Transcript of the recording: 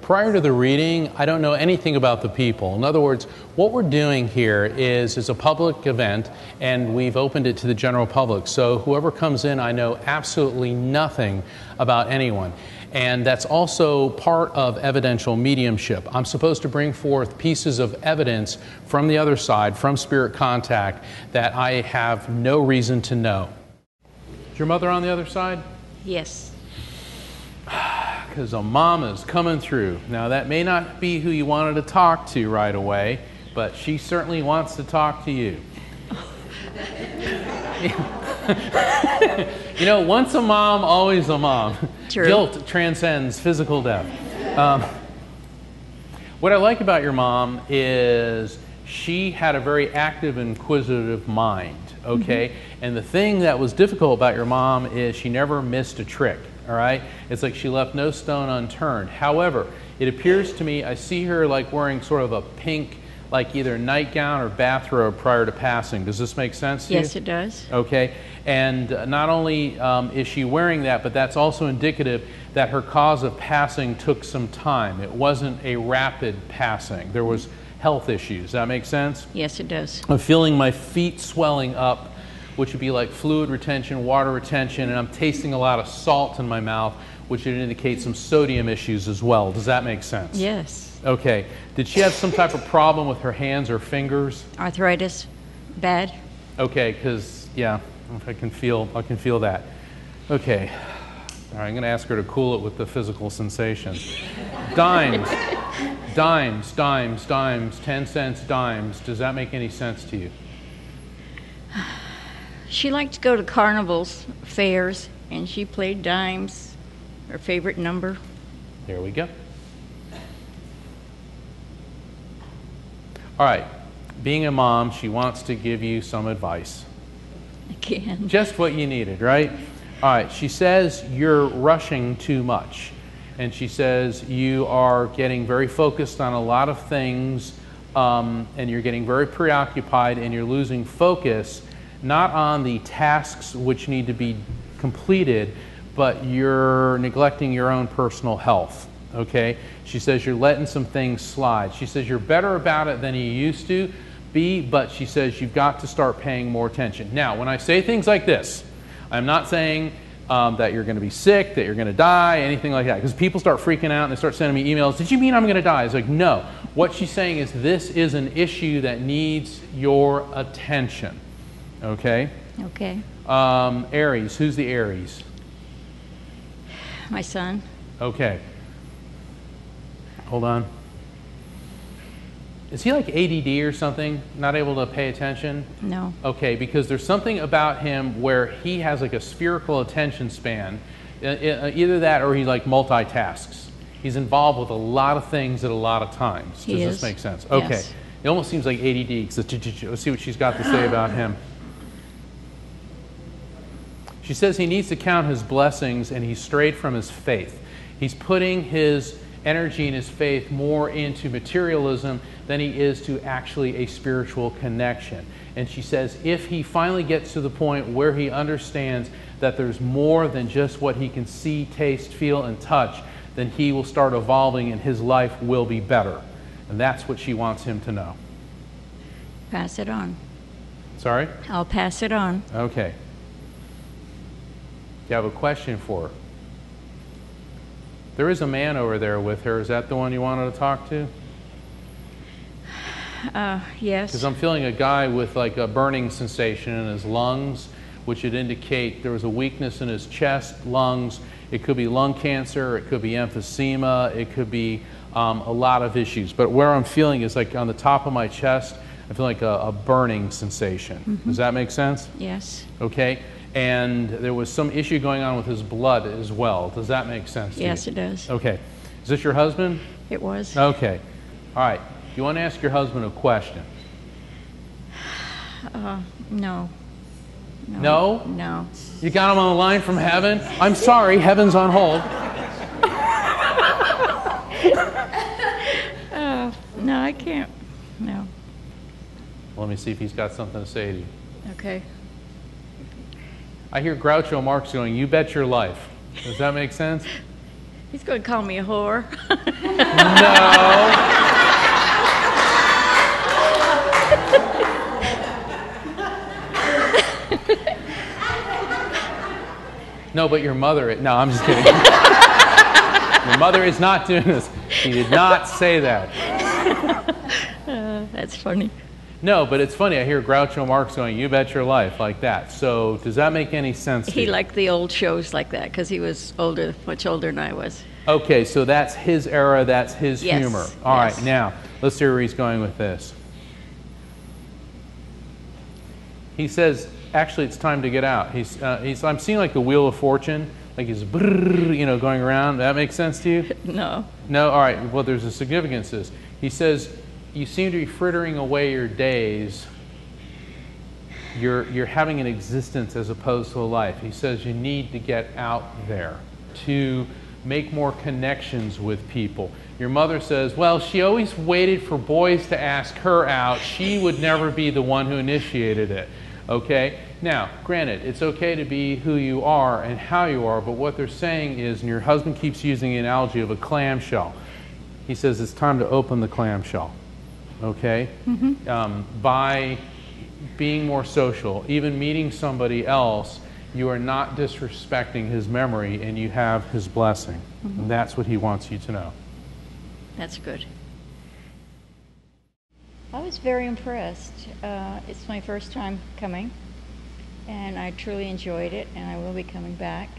Prior to the reading, I don't know anything about the people. In other words, what we're doing here is a public event, and we've opened it to the general public. So whoever comes in, I know absolutely nothing about anyone. And that's also part of evidential mediumship. I'm supposed to bring forth pieces of evidence from the other side, from spirit contact, that I have no reason to know. Is your mother on the other side? Yes. Because a mama's coming through. Now, that may not be who you wanted to talk to right away, but she certainly wants to talk to you. You know, once a mom, always a mom. True. Guilt transcends physical death. What I like about your mom is she had a very active, inquisitive mind, okay? Mm-hmm. And the thing that was difficult about your mom is she never missed a trick. All right? It's like she left no stone unturned. However, it appears to me, I see her like wearing sort of a pink, like either nightgown or bathrobe prior to passing. Does this make sense to you? Yes, it does. Okay. And not only is she wearing that, but that's also indicative that her cause of passing took some time. It wasn't a rapid passing. There was health issues. Does that make sense? Yes, it does. I'm feeling my feet swelling up, which would be like fluid retention, water retention, and I'm tasting a lot of salt in my mouth, which would indicate some sodium issues as well. Does that make sense? Yes. Okay. Did she have some type of problem with her hands or fingers? Arthritis, bad. Okay, because, yeah, I can feel that. Okay. All right, I'm going to ask her to cool it with the physical sensations. Dimes. Dimes, 10 cents dimes. Does that make any sense to you? She liked to go to carnivals, fairs, and she played dimes, her favorite number. There we go. All right. Being a mom, she wants to give you some advice. Again. Just what you needed, right? All right. She says you're rushing too much. And she says you are getting very focused on a lot of things, and you're getting very preoccupied, and you're losing focus not on the tasks which need to be completed, but you're neglecting your own personal health, okay? She says you're letting some things slide. She says you're better about it than you used to be, but she says you've got to start paying more attention. Now, when I say things like this, I'm not saying that you're going to be sick, that you're going to die, anything like that, because people start freaking out and they start sending me emails, did you mean I'm going to die? It's like, no. What she's saying is this is an issue that needs your attention. Okay? Okay. Aries. Who's the Aries? My son. Okay. Hold on. Is he like ADD or something? Not able to pay attention? No. Okay, because there's something about him where he has like a spherical attention span. Either that or he like multitasks. He's involved with a lot of things at a lot of times. Does this make sense? Okay. Yes. It almost seems like ADD. Let's see what she's got to say about him. She says he needs to count his blessings and he's strayed from his faith. He's putting his energy and his faith more into materialism than he is to actually a spiritual connection. And she says if he finally gets to the point where he understands that there's more than just what he can see, taste, feel, and touch, then he will start evolving and his life will be better. And that's what she wants him to know. Pass it on. Sorry? I'll pass it on. Okay. Do you have a question for her? There is a man over there with her. Is that the one you wanted to talk to? Yes. Because I'm feeling a guy with like a burning sensation in his lungs, which would indicate there was a weakness in his chest, lungs. It could be lung cancer. It could be emphysema. It could be a lot of issues. But where I'm feeling is like on the top of my chest, I feel like a burning sensation. Mm-hmm. Does that make sense? Yes. Okay. And there was some issue going on with his blood as well. Does that make sense to you? Yes, it does. Okay. Is this your husband? It was. Okay. All right. You want to ask your husband a question? No. No? No. You got him on the line from heaven? I'm sorry, heaven's on hold. No, I can't. No. Let me see if he's got something to say to you. Okay. I hear Groucho Marx going, "You bet your life." Does that make sense? He's going to call me a whore. No. No, but your mother. No, I'm just kidding. Your mother is not doing this. She did not say that. That's funny. No, but it's funny. I hear Groucho Marx going, "You bet your life," like that. So does that make any sense to He you? liked the old shows like that because he was older, much older than I was. Okay, so that's his era. That's his Yes, humor. All yes. right, now let's see where he's going with this. He says, actually, it's time to get out. I'm seeing like the Wheel of Fortune, like he's brrr, going around. That makes sense to you? No. No? All right. Well, there's a significance to this. He says, you seem to be frittering away your days. You're having an existence as opposed to a life. He says you need to get out there to make more connections with people. Your mother says, well, she always waited for boys to ask her out. She would never be the one who initiated it. Okay? Now, granted, it's okay to be who you are and how you are, but what they're saying is, and your husband keeps using the analogy of a clamshell. He says it's time to open the clamshell. Okay? By being more social, even meeting somebody else, you are not disrespecting his memory and you have his blessing. And that's what he wants you to know. That's good. I was very impressed. It's my first time coming, and I truly enjoyed it, and I will be coming back.